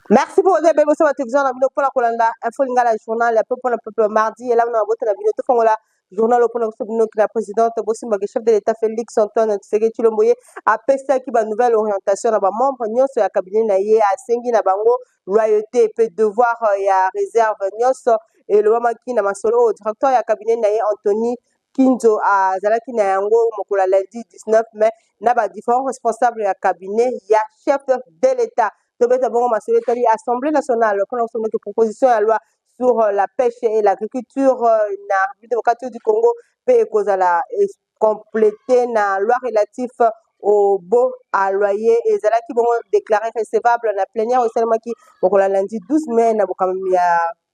Merci pour votre bénévolat sur la télévision. La vidéo pour la Colanda, Info Lingala journal, le peuple pour le peuple mardi. Et là, on a voté la vidéo. Tout le journal pour la présidente Bossimba, chef de l'État Félix Antoine Tshisekedi Tshilombo a pesté qui va nouvelle orientation dans membre nyonso ya cabinet na ye a sengi na bango loyauté et devoir ya réserve nyonso et le mama qui na masolo directeur ya cabinet na ye Anthony Kinzo a zalaki na yango mokola lundi 19 mai na ba différents responsables ya cabinet ya chef de l'État. Assemblée nationale, pour une proposition de loi sur la pêche et l'agriculture dans la République démocratique du Congo, peut compléter la loi relative au beau à loyer et cela qui vont déclarer recevable dans la plénière au seulement qui pour la lundi 12 mai na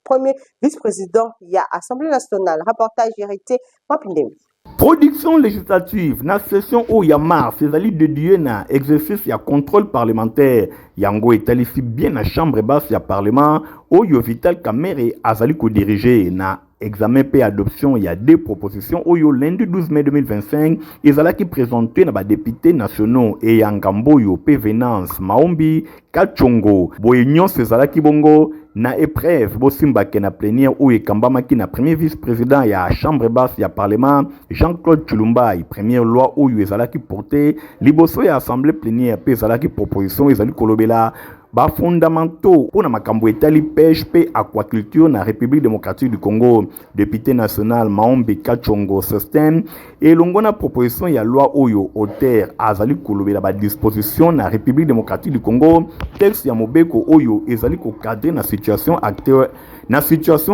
premier vice-président il y a Assemblée nationale reportage hérité Mapindemi. Production législative, na session où ya mars, c'est ali de Dieu na exercice ya contrôle parlementaire. Yango est ici bien na chambre basse ya parlement où yo Vital Kamerhe azali ko diriger na examen et adoption, il y a deux propositions. Oyo lundi 12 mai 2025, ils allaient qui présenter na députés nationaux et Yangambo yo Venance Maombi Kachongo. Boyenyon Cezala Kibongo na épreuve Bosimba na plénière ou Kambama qui na premier vice-président ya chambre basse ya parlement Jean-Claude Tshilumba première loi où ezala qui porté liboso ya assemblée plénière pe ezala qui proposition ezali kolobela ba fondamentaux pour na makambo etali pêche pe aquaculture na République démocratique du Congo. Député national Maombi Kachongo sustain et longona proposition ya loi oyo auteur azali kolobela ba disposition na République démocratique du Congo texte ya mobeko oyo ezali ko cadrer na situation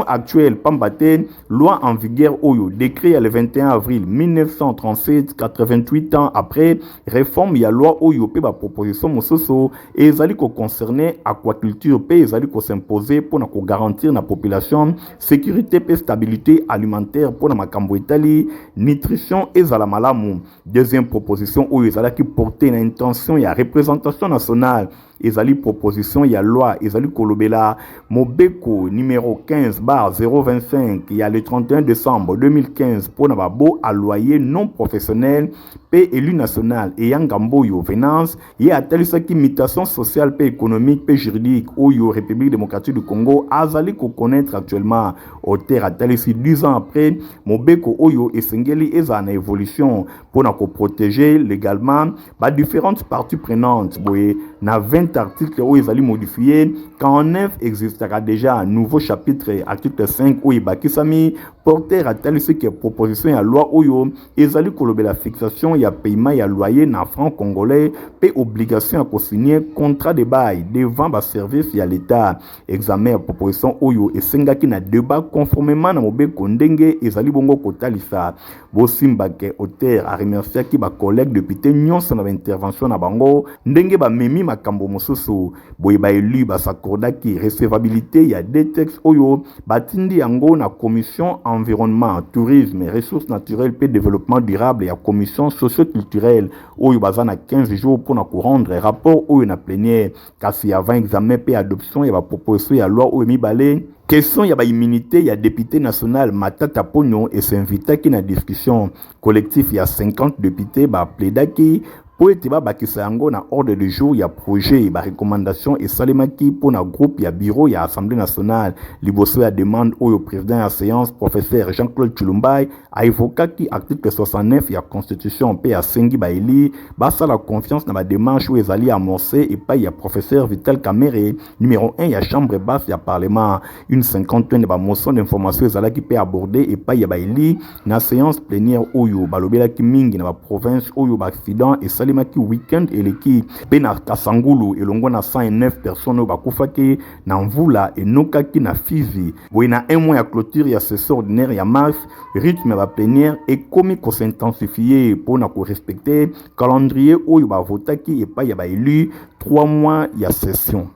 actuelle pambate loi en vigueur oyo décret le 21 avril 1937 88 ans après réforme ya loi oyo pe ba proposition mososo ezali ko concerner aquaculture pe ezali ko s'imposer pour na ko garantir na population sécurité pe stabilité alimentaire pour na makambo etali nutrition ezala malamu. Deuxième proposition oyo ezala ki porter na intention ya représentation nationale ezali proposition ya loi ezali kolobela mobeko numéro 15/025 il y a le 31 décembre 2015 pour na babo à loyer non professionnel pe élu national et yangambo yo venance et atalisa ki mutation sociale pe économique pe juridique oyo République démocratique du Congo azali ko connaître actuellement auteur atalisi 10 ans après mobeko oyo esengeli eza na évolution pour na ko protéger légalement ba différentes parties prenantes boye na 20 articles où ils allaient modifier quand 9 existera déjà un nouveau chapitre article 5 où il bakisami porter à tel ce que proposition à loi oyo ils allaient colober la fixation ya paiement ya loyer na franc congolais pe obligation à signer contrat de bail devant ba service ya l'état examen proposition oyo et sengaki na débat conformément na mobeko ndenge ezali bongo kotalisa Bosimba ke auteur a remercié ki ba collègue député nyonso na intervention na bango ndenge ba memi makambo mosusu boye ba élu ba s'accordaki recevabilité ya des textes oyo batindi yango na commission environnement tourisme ressources naturelles pe développement durable ya commission socio-culturelle oyo baza na 15 jours pour na rendre rapport oyo na plénière kasi avant examen pe adoption ya ba proposition ya loi oyo mibale question ya ba immunité ya député national Matata Ponyo et s'invita qui na discussion collectif ya 50 députés ba plaidaki pour être bakisa yango na ordre du jour ya projet ba recommandation et salemaki pour na groupe ya bureau ya assemblée nationale liboso ya demande au président ya séance professeur Jean-Claude Tshilumba a évoqué ki article 69 ya constitution pe ya sengi ba eli ba sa la confiance na ba démarche où ezali amorcé et pas ya professeur Vital Kamerhe numéro 1 ya chambre basse ya parlement une cinquantaine de ba motion d'information ezala ki pe aborder et pas ya ba eli na séance plénière oyo balobela ki mingi na ba province oyo ba accident et maki weekend eleki pe na Kasangulu elongo na 109 personnes bakufaki na mvula enokaki na Fizi boye na un mois ya clôture ya session ordinaire ya mars rythme ba plénière ekomi ko s'intensifier pour na ko respecter calendrier oyo ba votaki et pas ya ba élu 3 mois ya session.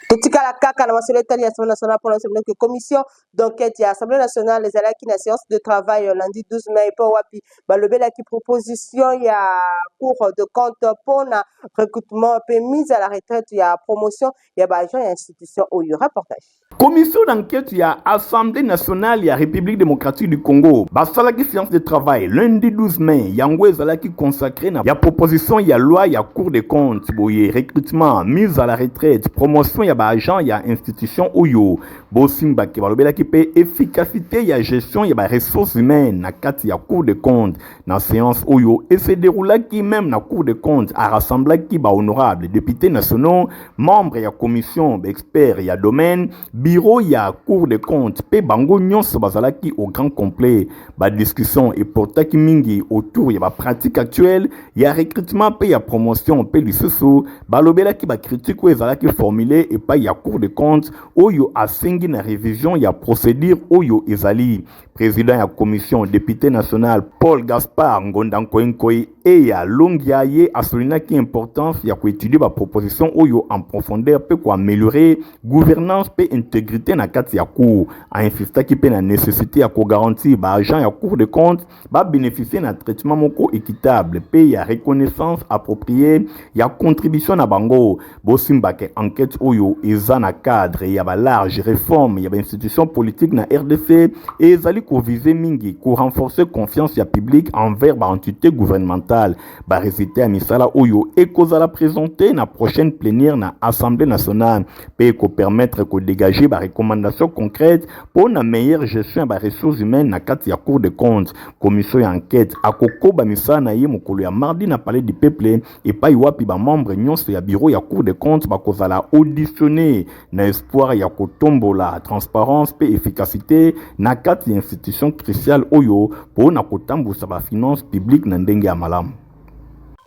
Totikala kaka na masolo etali ya Assemblée nationale pour l'ensemble de commission d'enquête ya Assemblée nationale les alaki na séance de travail lundi 12 mai po wapi balobela ki proposition ya cour de compte pour na recrutement pe mise à la retraite ya promotion ya ba agent ya institution oyo reportage. Commission d'enquête ya Assemblée nationale ya République démocratique du Congo basalaki séance de travail lundi 12 mai yango ezalaki consacré na ya proposition ya loi ya cour de compte boye recrutement mise à la retraite promotion ya ba agent ya institution oyo bosimba ke balobela ki pe efficacité ya gestion ya ba ressources humaines na kati ya cour de compte na séance oyo et se déroula qui même na cour de compte a rassemblé qui ba honorable députés nationaux membres ya commission experts ya domaine bureau ya cour de compte pe bango nyonso bazalaki au grand complet ba discussion et portaki mingi autour ya ba pratique actuelle ya recrutement pe ya promotion pe lisusu balobela ki ba critique ou ezalaki formulé et pas ya cour de compte oyo asengi na révision ya procédure oyo ezali président ya commission député national Paul Gaspard Ngondankoenkoy et ya Longia ye asolinaki importance ya koétudier ba proposition oyo en profondeur pe ko améliorer gouvernance pe intégrité na kati ya cour a insistaki pe na nécessité ya ko garantir ba agent ya cour de compte ba bénéficier na traitement moko équitable pe ya reconnaissance appropriée ya contribution na bango bosimba ke enquête oyo eza na cadre ya ba large réforme ya ba institution politique na RDC et ezali ko viser mingi ko renforcer confiance ya public envers ba entité gouvernementale ba résultat ya misala oyo ekozala présenté na prochaine plénière na Assemblée nationale pe ko permettre ko dégager ba recommandation concrète pour na meilleure gestion ba ressources humaines na kati ya cour de compte commission ya enquête akoko ba misala na ye mokolo ya mardi na palais du peuple et pa iwapi ba membre nyonso ya bureau ya cour de compte ba kozala auditionné na espoir ya kotombola transparence pe efficacité na kati ya institution cruciale oyo pour na kotambusa ba finance publique na ndenge ya malamu.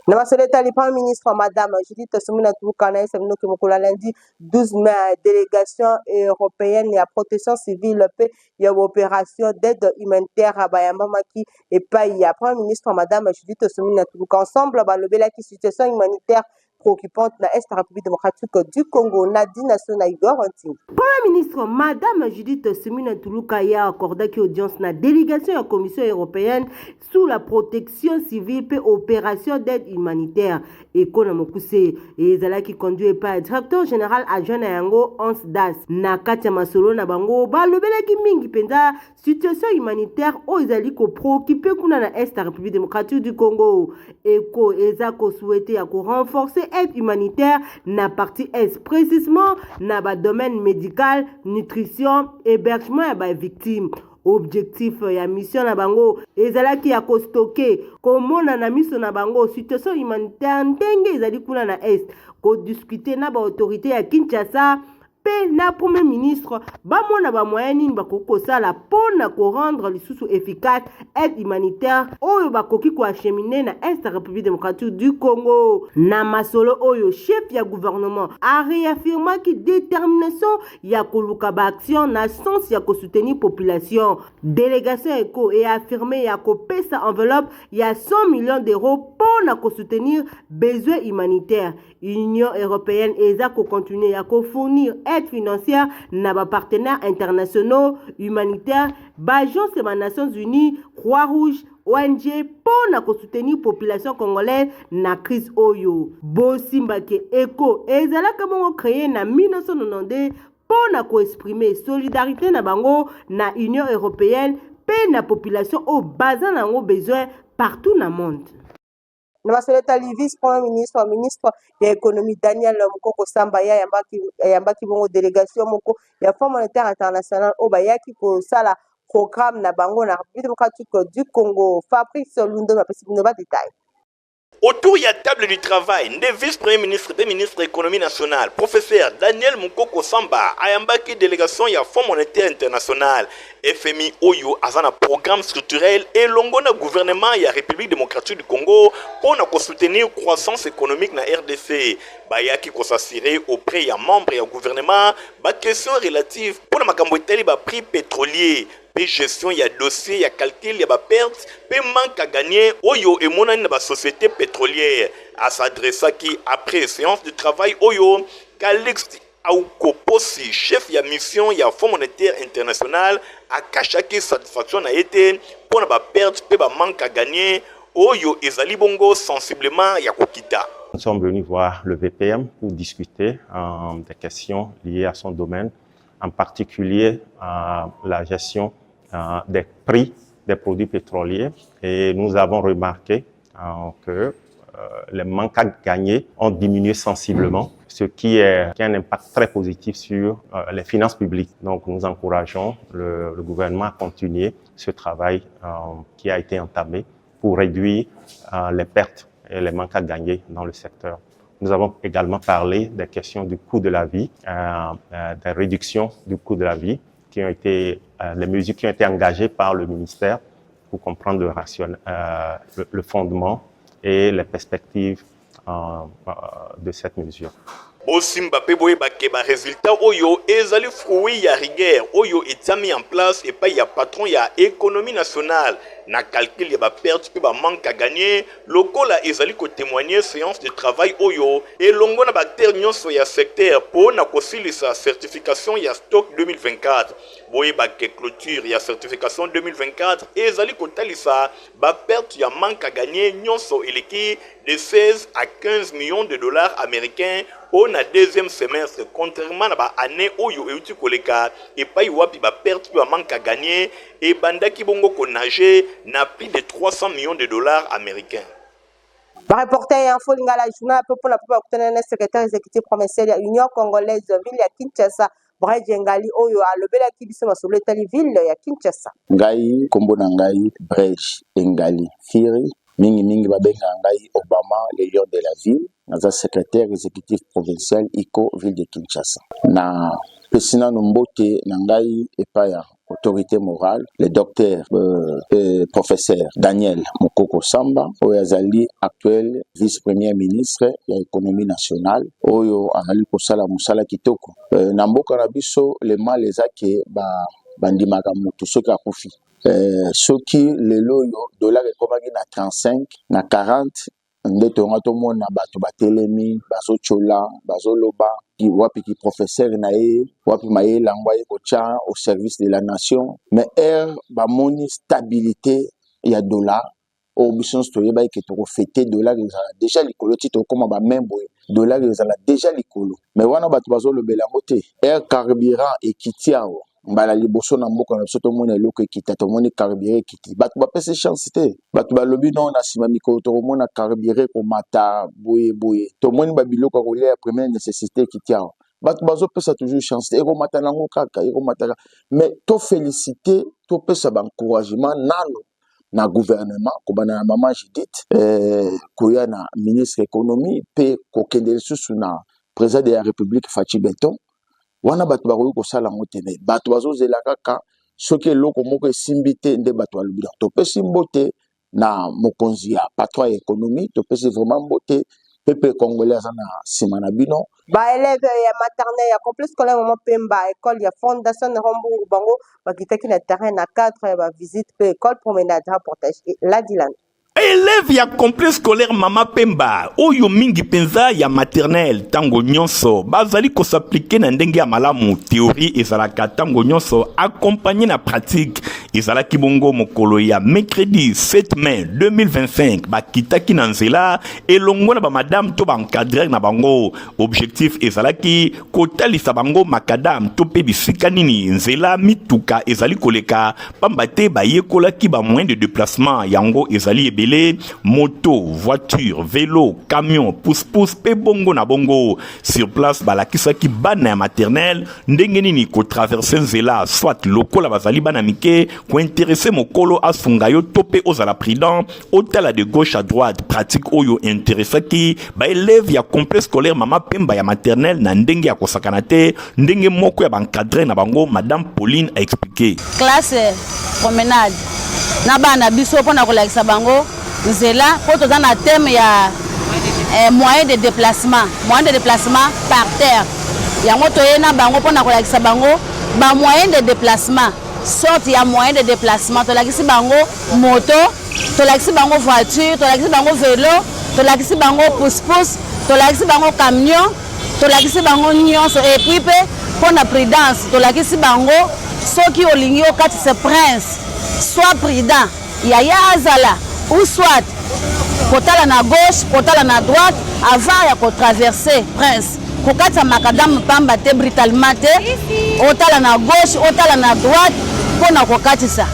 Na masoleta li Premier ministre Madame Judith Suminwa Tuluka semino ke mokolo lundi 12 mai délégation européenne ya protection civile pe ya opération d'aide humanitaire à bayamba maki et pa ya Premier ministre Madame Judith Suminwa Tuluka ensemble balobela ki situation humanitaire préoccupante dans l'Est République démocratique du Congo. Nadine Nassona Igor Anting. Premier ministre Madame Judith Suminwa Tuluka a accordé audience na délégation de la Commission européenne sous la protection civile et opération d'aide humanitaire. Et Kona Mokuse et Zala qui conduit par le directeur général adjoint na yango Hans Das. Na Katia Masolo na bango ba lobela ki mingi penda situation humanitaire o ezali ko préoccupé kuna na Est République démocratique du Congo. Eko ezako souhaité à renforcer aide humanitaire na partie est précisément na ba domaine médical, nutrition, hébergement ya ba victimes. Objectif ya mission na bango ezalaki ya ko stocker komona na miso na bango situation humanitaire ndenge ezali kuna na est ko discuter na ba autorité ya Kinshasa pe na premier ministre bamona ba moyen nini bakoko sala pona ko rendre lisusu efficace aide humanitaire oyo bakoki ko acheminer na Est République démocratique du Congo na masolo oyo chef ya gouvernement a réaffirmé ki détermination ya koluka ba action na sens ya ko soutenir population délégation eko et affirmé ya ko pesa enveloppe ya 100 millions d'euros pona ko soutenir besoins humanitaires Union européenne eza ko continuer ya ko fournir aide financière na ba partenaires internationaux humanitaires b'agence des Nations Unies Croix-Rouge ONG pour na soutenir population congolaise na crise oyo bosimba ke eko ezalaka bongo créé na 1992 pour na exprimer solidarité na bango na Union européenne pe na population au bazan nango besoin partout na monde. Na masoleta li vice premier ministre ministre ya économie Daniel Mukoko Samba yambaki bongo délégation moko ya Fonds monétaire international o bayaki ko sala programme na bango na République démocratique du Congo. Fabrice Lundo na pesi bino ba détail. Autour de la table du travail, le vice-premier ministre et ministre de l'économie nationale, professeur Daniel Mukoko Samba, ayambaki délégation ya Fonds monétaire international, FMI Oyo, azana programme structurel et longona gouvernement ya République démocratique du Congo pour na soutenir croissance économique na RDC. Bayaki ko s'assurer auprès ya membres ya gouvernement ba question relative pour na makambo eteli ba prix pétrolier. Pe gestion ya dossier ya calcul ya ba perte pe manque à gagner oyo emonani na ba société pétrolière à s'adresser qui après séance de travail oyo Calixte Aukoposi chef ya mission ya Fonds monétaire international a kachaki satisfaction na été pour na ba perte pe ba manque à gagner oyo ezali bongo sensiblement ya kokita. Nous sommes venus voir le VPM pour discuter des questions liées à son domaine, en particulier la gestion des prix des produits pétroliers. Et nous avons remarqué que les manques à gagner ont diminué sensiblement, ce qui a un impact très positif sur les finances publiques. Donc nous encourageons le gouvernement à continuer ce travail qui a été entamé pour réduire les pertes et les manques à gagner dans le secteur. Nous avons également parlé des questions du coût de la vie, des réductions du coût de la vie, qui ont été les mesures qui ont été engagées par le ministère pour comprendre le fondement et les perspectives de cette mesure. Bosimba pe boye bakeba résultat oyo ezali fruit ya rigueur oyo etami en place et pas ya patron ya économie nationale na calcul ya ba perte pe ba manque à gagner lokola ezali ko témoigner séance de travail oyo et longo na bactère nyonso ya secteur pour na kosilisa certification ya stock 2024 boye bakke clôture ya certification 2024 ezali ko talisa ba perte ya manque à gagner nyonso eleki de 16 à 15 millions de dollars américains au deuxième semestre, contrairement à l'année où il y a eu koleka et pas wapi ba perte ba manque à gagner et bandaki bongo konage n'a plus de 300 millions de dollars américains. Par reporter info lingala journal pour la plupart du secrétaire exécutif provincial de l'Union congolaise ville ya Kinshasa. Braj Ngali oyo alobela ki biso masolo etali ville ya Kinshasa. Ngai kombo na ngai Braj Ngali Firi mingi babenga ngai Obama le lion de la ville. Naza secrétaire exécutif provincial ICO ville de Kinshasa. Na pesina nombote na ngai epaya autorité morale le docteur professeur Daniel Mokoko Samba oyo azali actuel vice-premier ministre ya économie nationale oyo anali kosala musala kitoko na mboka na biso le mal ezake bandimaka mutu soki akufi soki lelo yo dollar ekomaki na 35 na 40 nde tonga tomona bato batelemi bazochola bazoloba wapi ki professeur na ye wapi maye langwa ye kocha au service de la nation mais bamoni stabilité ya dollar au biso toyeba ke to fêter dollar ezala déjà likolo ti to koma ba membo dollar ezala déjà likolo mais wana bato bazolobela ngote carburant ekitiao mbala liboso na mboka na soto mona eloko ekita to moni carburant ekiti bato bapese chance te bato balobi non na sima mikolo to mona carburant ko mata boye to moni ba biloko ko lia première nécessité ekitiao bato bazopesa toujours chance te eko mata nango kaka eko mata mais to féliciter to pesa ba encouragement nano na gouvernement ko bana maman Judith koya na ministre économie pe ko kendel susu na président de la République Fachi Beton wana bato bakoki kosala ngo tene bato bazozela kaka soki eloko moko esimbi te nde bato balobi topesi mbote na mokonzi ya patron ya économie topesi vraiment mbote pepe congolais aza na nsima na bino baélève ya maternelle ya complexe scolaire Mama Pemba école ya fondation de Rombourg bango bakitaki na terrain na cadre ya bavisite pe école promenade reportage la Dylan. Élève ya complexe scolaire Mama Pemba oyo mingi penza ya maternelle tango nyonso bazali ko s'appliquer na ndenge ya malamu théorie ezalaka tango nyonso accompagné na pratique ezalaki bongo mokolo ya mercredi 7 mai 2025 bakitaki na nzela elongo na ba madame to ba encadrer na bango objectif ezalaki kotalisa bango makadam to pe bisika nini nzela mituka ezali koleka pamba te bayekolaki ba moyen de déplacement yango ezali ebele moto, voiture, vélo, camion, pousse-pousse, pe bongo na bongo. Sur place, balakisaki bana maternelle, ndenge nini ko traverser nzela, soit lokola bazali bana mike, ko intéresser mokolo asungayo tope ozala prudent, otala de gauche à droite, pratique oyo intéressaki, ba élève ya complexe scolaire Mama Pemba ya maternelle na ndenge ya kosakana te, ndenge moko ya bankadre na bango, Madame Pauline a expliqué. Classe promenade. Na bana biso pona kolakisa bango nzela po toza na thème ya moyen de déplacement par terre yango toye na bango pona kolakisa bango ba moyen de déplacement sorte ya moyen de déplacement tolakisi bango moto tolakisi bango voiture tolakisi bango vélo tolakisi bango pousse-pousse tolakisi bango camion tolakisi bango nyonso et puis pe pona prudence tolakisi bango soki olingi okatisa prince soit prudent yaya azala ou soit kotala na gauche kotala na droite avant ya ko traverser prince kokatisa makadam pamba te brutalement te otala na gauche otala na droite pona kokatisa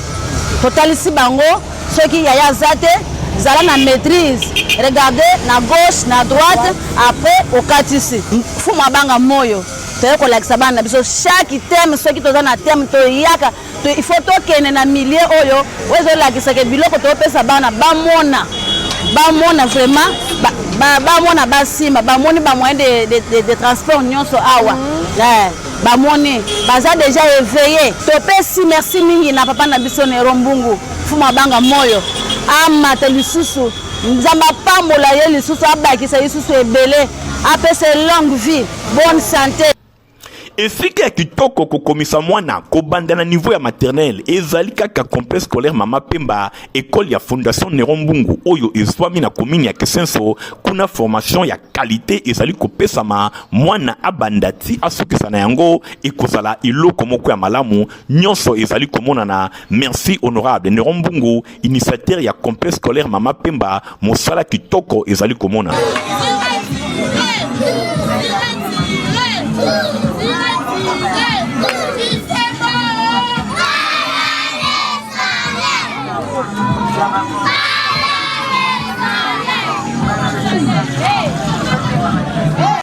totalisi bango soki yaya azate zala na maîtrise. Regardez na gauche, na droite, après au katisi. Fuma banga moyo. Tele ko lakisa bana biso chaque thème ce qui toza na thème to yaka to il faut to kene na milieu oyo wezo lakisa ke biloko to pesa bana ba mona vraiment ba mona basima ba moni ba moyen de transport nyonso awa. Ba moni baza déjà éveillé. To pesi merci mingi na papa na biso ne Rombungu. Fuma banga moyo. Amata lisusu nzamba pambola ye lisusu abakisa lisusu ebele apese longue vie bonne santé. esika ya kitoko kokomisa mwana kobanda na niveau ya maternelle ezali kaka complexe scolaire Mama Pemba école ya Fondation Néron Mbungu oyo ezwami na commune ya Kesenso kuna formation ya qualité ezali kopesama mwana abandati asukisa na yango ekozala iloko moko ya malamu nyonso ezali komonana. Merci honorable Néron Mbungu initiateur ya complexe scolaire Mama Pemba mosala kitoko ezali komona.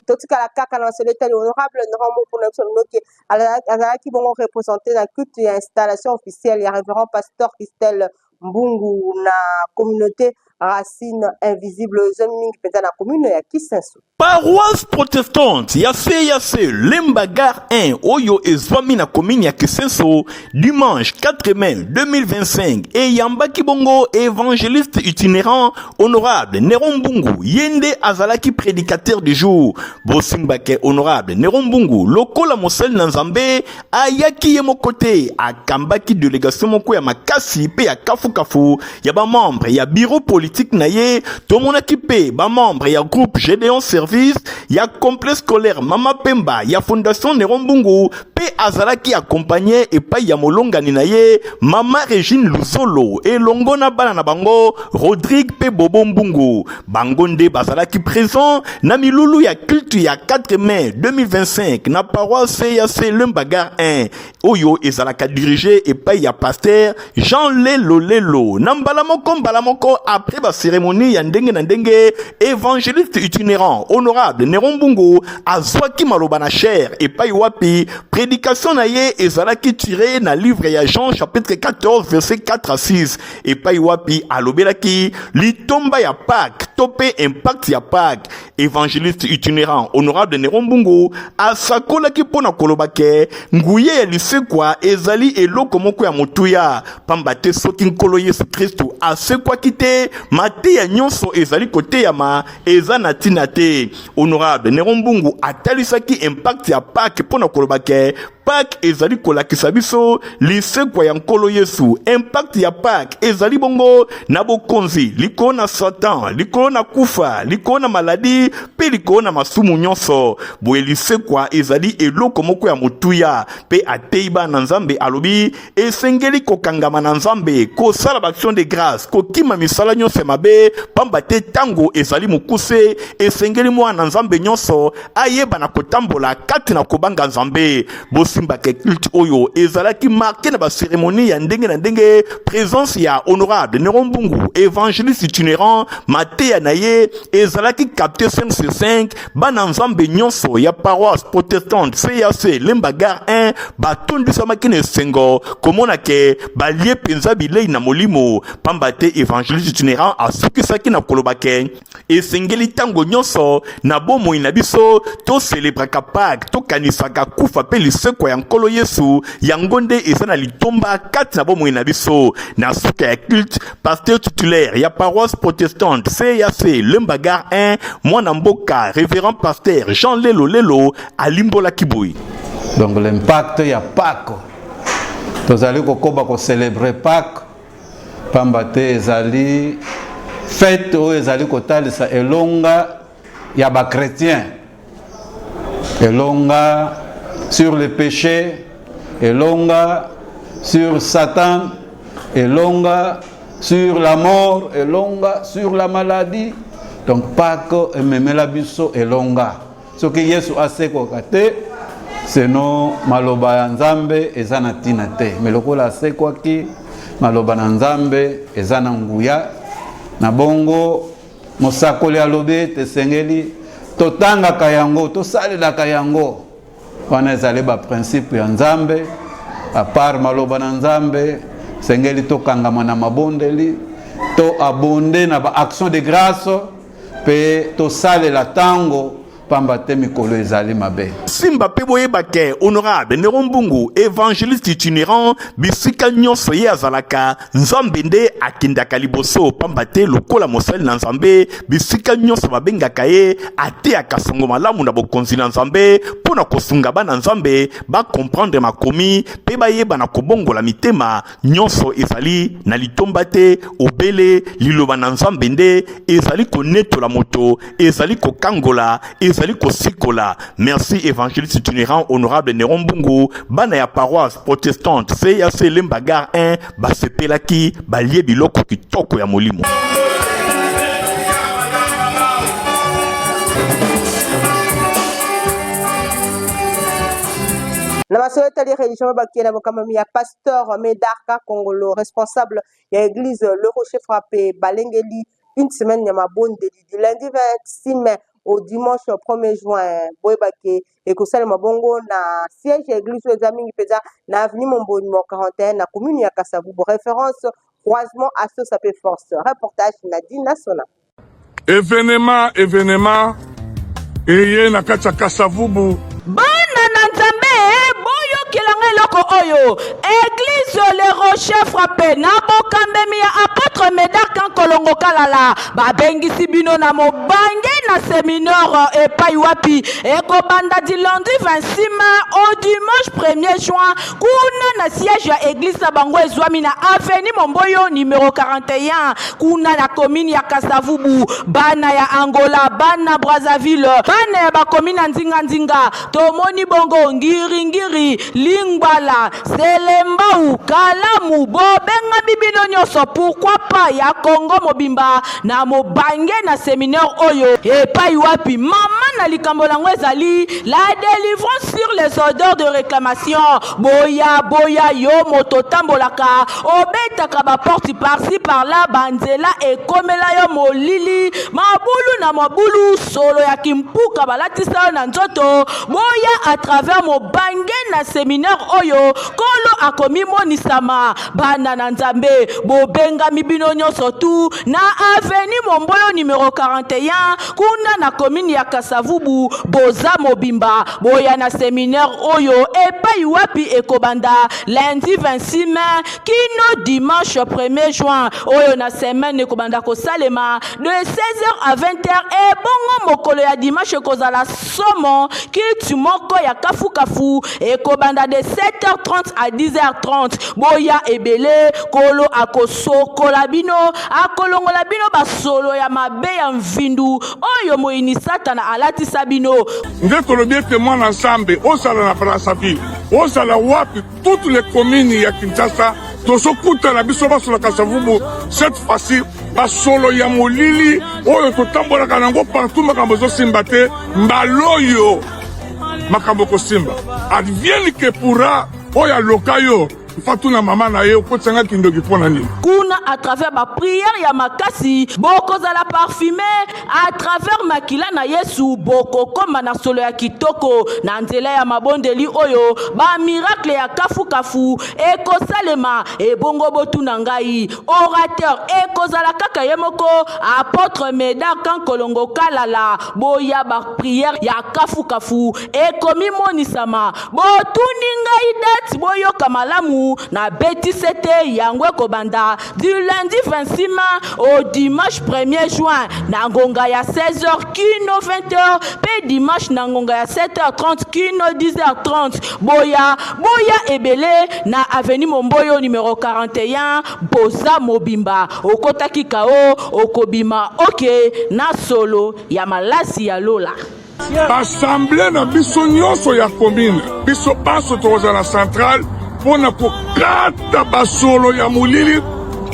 totikala kaka na soleta honorable Néron pour notre qui azalaki bongo représenté la culte et installation officielle ya révérend pasteur Christelle Mbungu na communauté racine invisible zoning peza na commune ya Kisenso. Paroisse protestante yase Lembagar 1 oyo ezwami na commune ya Kisenso dimanche 4 mai 2025 et yambaki bongo évangéliste itinérant honorable Néron Mbungu yende azalaki prédicateur du jour bosimbake honorable Néron Mbungu lokola mosel na Nzambe ayaki ye mokote akambaki délégation moko ya makasi pe ya kafu ya ba membre ya bureau politique na ye tomonaki pe ba membre ya groupe Gédéon Service ya complexe scolaire Mama Pemba ya Fondation Néron Mbungu pe azalaki accompagné et pa ya molongani na ye Mama Régine Luzolo et longona bana na bango Rodrigue pe Bobo Mbungu bangonde bazalaki présent na milulu ya culte ya 4 mai 2025 na paroisse ya Lembagar 1 oyo ezalaka dirigé et pa ya pasteur Jean Lelo na mbala moko après ba cérémonie ya ndenge na ndenge évangéliste itinérant honorable Néron Mbungu azwaki maloba na cher et pa wapi prédication na ye ezalaki tiré na livre ya Jean chapitre 14 verset 4 à 6 et pa wapi alobelaki litomba ya Pâques topé impact ya Pâques évangéliste itinérant honorable Néron Mbungu asakolaki pona kolobake nguye ya lisekwa ezali eloko moko ya motuya pambate soki nkolo Yesu Kristu asekwa kite mate ya nyonso ezali kote ya ma eza na tina te. Honorable Néron Mbungu atalisaki impact ya Pâques pona kolobake Pâques ezali kolakisa biso lisekwa ya nkolo Yesu. Impact ya Pâques ezali bongo na bokonzi likolo na Satan likolo na kufa likolo na maladi pe likolo na masumu nyonso boye lisekwa ezali eloko moko ya motuya pe ateiba na Nzambe alobi esengeli kokangama na Nzambe kosala action de grâce kokima misala nyonso mabe pamba te tango ezali mokuse esengeli mwana Nzambe nyonso ayeba na kotambola kati na kobanga Nzambe bosimbake culte oyo ezalaki marqué na ba cérémonie ya ndenge na ndenge présence ya honorable Néron Mbungu évangéliste itinérant Matéa naye ezalaki capté 5 bana Nzambe nyonso ya paroisse protestante CAC Lembagar 1 batondisamaki na esengo komona ke balie penza bilei na molimo pamba te évangéliste itinérant asukisaki na kolobake esengeli tango nyonso na bomoi na biso to célébraka Pâques to kanisaka kufa pe lisekwa ya nkolo Yesu yango nde eza na litomba kati na bomoi na biso na suka ya culte pasteur titulaire ya paroisse protestante CAC Lembagar 1 mwana mboka révérend pasteur Jean Lelo alimbola kiboui. Donc l'impact ya Pâques tozali kokoba ko célébrer Pâques pamba te ezali fête oyo ezali kotalisa elonga ya ba chrétien elonga sur le péché elonga sur Satan elonga sur la mort elonga sur la maladie. Donc Pâques ememela biso elonga soki Yesu asekoka te seno maloba ya Nzambe eza na tina te me lokola asekwaki maloba na Nzambe eza na nguya na bongo mosakoli alobi tesengeli totangaka yango tosalelaka yango wana ezali baprincipe ya nzambe apart maloba na nzambe sengeli tokangama na mabondeli to abonde na baaction de grâce mpe tosalela ntango pamba te mikolo ezali mabe. Simba pe boyeba ke honorable Nerombungu évangéliste itinérant bisika nyonso ye azalaka nzambe nde akendaka liboso pamba te lokola mosali na nzambe bisika nyonso babengaka ye ateyaka songo malamu na bokonzi na nzambe mpona kosunga bana nzambe bacomprendre makomi mpe bayeba na kobongola mitema nyonso ezali na litomba te obele liloba na nzambe nde ezali konetola moto ezali kokangola ezali kosikola. Merci évangéliste itinérant honorable Nerombungu bana ya paroisse protestante CAC Lembagar 1 basepelaki balie biloko kitoko ya molimo. Na masoleta li religion bakie na bokamami ya pasteur Medarka Kongolo responsable ya église le Rocher frappé balengeli une semaine ya mabondeli du lundi 26 mai au dimanche 1er juin boyebake ekosala mabongo na siège ya église ezamini peza na avenue Mombo numéro 41 na commune ya Kasavubu référence croisement Asso Sapé Force reportage Nadine Nasona. Événement eye na kati ya Kasavubu bana na nzambe boyo kilanga eloko oyo église le Rocher frappé na bokambemi ya apôtre Medarka Kolongo Kalala babengisi bino na mobange na séminaire epai wapi ekobanda di lundi 26 mai au dimanche 1er juin kuna na siège ya église na bango ezwami na avenue Momboyo numéro 41 kuna na commune ya Kasavubu. Bana ya Angola, bana Brazzaville, bana ya bakomine ya nzinga tomoni bongo ngiri lingwala selembau kalamu bobenga bibino nyonso pourquoi pas ya Congo mobimba na mobange na séminaire oyo epai wapi mama na likambo lango ezali la délivrance sur les ordres de réclamation boya yo moto tambolaka obetaka ba porte par-ci par-là banzela ekomela yo molili mabulu na mabulu solo ya kimpuka balatisa na nzoto boya à travers mobange na séminaire oyo kolo akomi monisama bana na nzambe bobenga mibino nyonso tu na avenue Momboyo numéro 41 kuna na commune ya Kasavubu boza mobimba boya na séminaire oyo epai wapi ekobanda lundi 26 mai kino dimanche 1er juin oyo na semaine ekobanda kosalema de 16h à 20h et bongo mokolo ya dimanche kozala somo kitu moko ya kafu ekobanda de 7h30 à 10h30 boya ebele kolo akosokola bino akolongola bino basolo ya mabe ya mvindu oyo moyini satana alatisa bino nde tolobi ete mwana nzambe osala na Brazzaville osala wapi toutes les communes ya Kinshasa tozokutana biso basola Kasavubu cette fois-ci basolo ya molili oyo totambolaka nango partout makambo ezosimba te mbaloyo makambo kosimba advienne que pourra oyo aloka yo fatuna mama na ye okotanga kindoki pona nini kuna à travers ba prière ya makasi boko za la parfumé à travers makila na Yesu boko koma na solo ya kitoko na nzela ya mabondeli oyo ba miracle ya kafu ekosalema ebongo botuna ngai orateur ekozala kaka yemoko apôtre Medarka Kolongo Kalala boya ba prière ya kafu ekomi monisama botuni ngai date boyo kamalamu na beti sete yangwe kobanda du lundi 26 mai au dimanche 1er juin na ngonga ya 16h kino 20h pe dimanche na ngonga ya 7h30 kino 10h30 boya ebele na avenue Momboyo numéro 41 boza mobimba okotaki kao okobima na solo ya malasi ya lola assemblée na biso nyonso ya commune biso baso tokozala centrale pona kokata basolo ya molili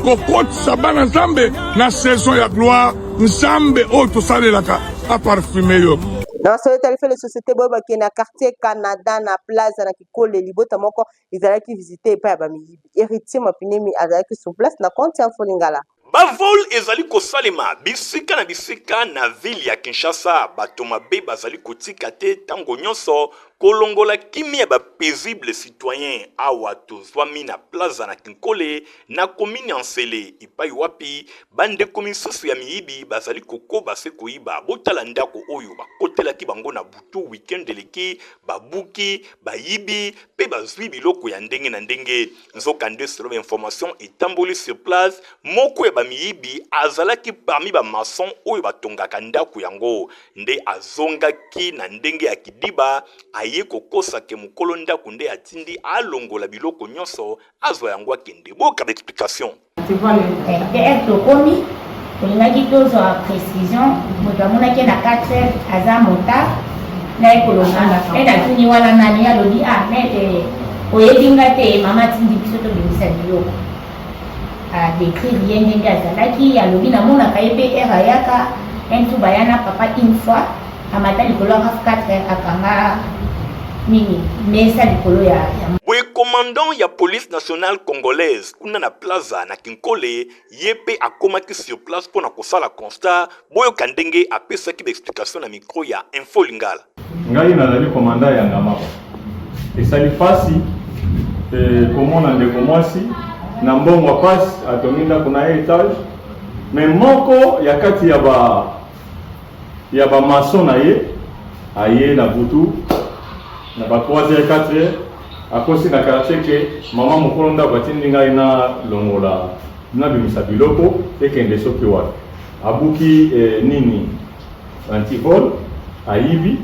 kokotisa bana nzambe na saison ya gloire nzambe oyo tosalelaka aparfume yo na masoleta ali fait les sociétés boyebaki na quartier Canada na plaza na kikole libota moko ezalaki visité epai ya bamiyibi héritier mapinemi azalaki sur place na compte ya Mfolingala. bavol ezali kosalema bisika na bisika na ville ya Kinshasa. Bato mabe bazali kotika te tango nyonso kolongola kimia ba paisible citoyen awa tozwami na plaza na Kinkole na komini Ansele ipai wapi bande komisusu ya miyibi bazali kokoba se koyiba botala ndako oyo bakotelaki bango na butu weekend eleki babuki bayibi pe bazwi biloko ya ndenge na ndenge. Nzokande selon information etamboli sur place moko ya bamiyibi azalaki parmi ba maçon oyo batongaka ndako yango nde azongaki na ndenge ya kidiba aye kokosa ke mukolo ndako nde atindi alongola biloko nyonso azwa yango akende. Boka d'explication tokomi olingaki tozwa précision moto amonaki na 4 aza mota na ekolongana atuni wana nani alobi mete oyebinga te mama atindi biso tobimisa biloko adécrire ye ndenge azalaki alobi namonaka ye mpe ere ayaka ntu bayana papa une fois amata likolo ya 4 akanga nini mesa likolo ya boye commandant ya police nationale congolaise kuna na plaza na Kinkole yepe akomaki sur place pona kosala constat boyo kandenge apesaki explication na micro ya Info Lingala. Ngai nazali commandant ya ngama esali pasi komona ndeko mwasi na mbongo pasi atonginda kuna etage mais moko ya kati ya ba maçon na ye aye na butu na ba 3h 4h akosi na quartier ke mama mokolo ndako atindi ngai na longola na bimisa biloko ekende soki wapi abuki nini antivol ayibi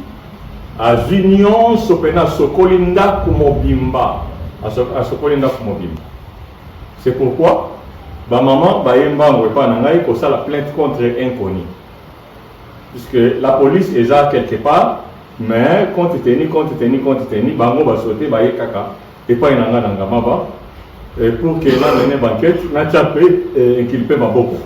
azwi nyonso pena sokoli ndako mobimba asokoli ndako mobimba. C'est pourquoi ba maman bayemba ngwepa na ngai kosala plainte contre inconnu puisque la police est là quelque part mais compte tenu bango basote baye kaka epai na nga na ngamaba pour que la mene banquette na chape inculpé maboko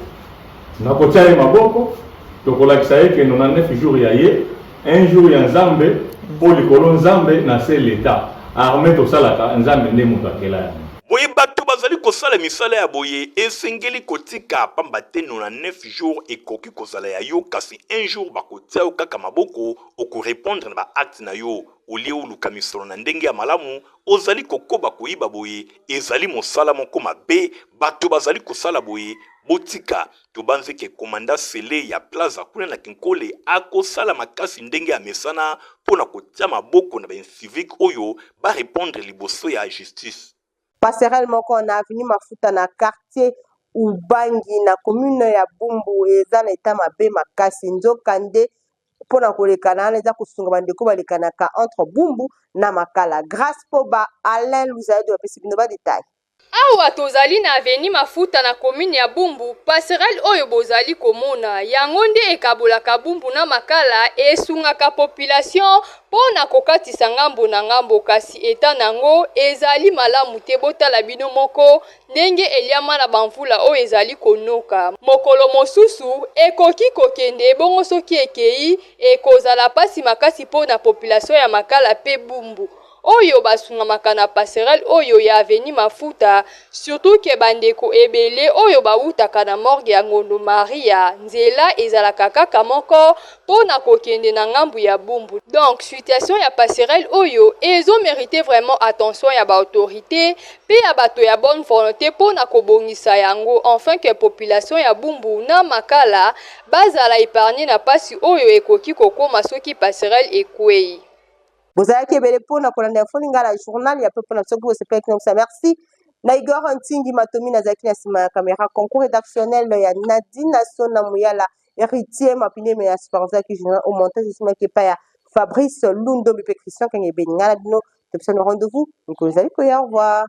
na kotia maboko tokolakisa ye ke 99 jours ya ye un jour ya nzambe pour likolo nzambe na c'est l'état armé tosalaka nzambe nde moto akela ya boye bato bazali kosala misala ya boye esengeli kotika pamba te 99 jours ekoki kozala ya yo kasi un jour bakotia yo kaka maboko okorépondre na baacte na yo olie oluka misolo na ndenge ya malamu ozali kokoba koyiba boye ezali mosala moko mabe bato bazali kosala boye botika tobanze ke komanda sele ya plaza kuna na Kinkole akosala makasi ndenge ya mesana pona kotia maboko na baincivique oyo barépondre liboso ya justice. Passerelle moko na avenue Mafuta na quartier Ubangi na commune ya Bumbu eza na eta mabe makasi nzokande pona kolekana eza kosunga bandeko balekanaka entre Bumbu na Makala. Grâce po ba Alain Louzaïdo apesi bino ba détail. Awa tozali na avenue Mafuta na commune ya Bumbu passerelle oyo bozali komona yango nde ekabolaka Bumbu na Makala esungaka population pona kokatisa ngambo na ngambo kasi eta nango ezali malamu te botala bino moko ndenge eliama na bamvula oyo ezali konoka mokolo mosusu ekoki kokende bongo soki ekei ekozala pasi makasi pona population ya Makala pe Bumbu oyo basungamaka na passerelle oyo ya avenue Mafuta surtout ke bandeko ebele oyo bautaka na morgue ya Ngondo Maria nzela ezalaka kaka moko pona kokende na ngambu ya Bumbu. Donc situation ya passerelle oyo ezo mériter vraiment attention ya ba autorité pe ya bato ya bonne volonté pona kobongisa yango enfin que population ya Bumbu na Makala bazala épargner na pasi oyo ekoki kokoma soki passerelle ekwei. Bozalaki ebele pona kolanda Info Lingala journal ya pepo na soki osepelaki na kusa. Merci na Igor Ntingi Matomi na zaki na sima ya caméra concours rédactionnel ya Nadine Sona Muyala héritier mapine me ya supervisaki journal au montage sima kepa ya Fabrice Lundo Bipe Christian Kenge Beningala bino topsano rendez-vous. Donc vous allez au revoir.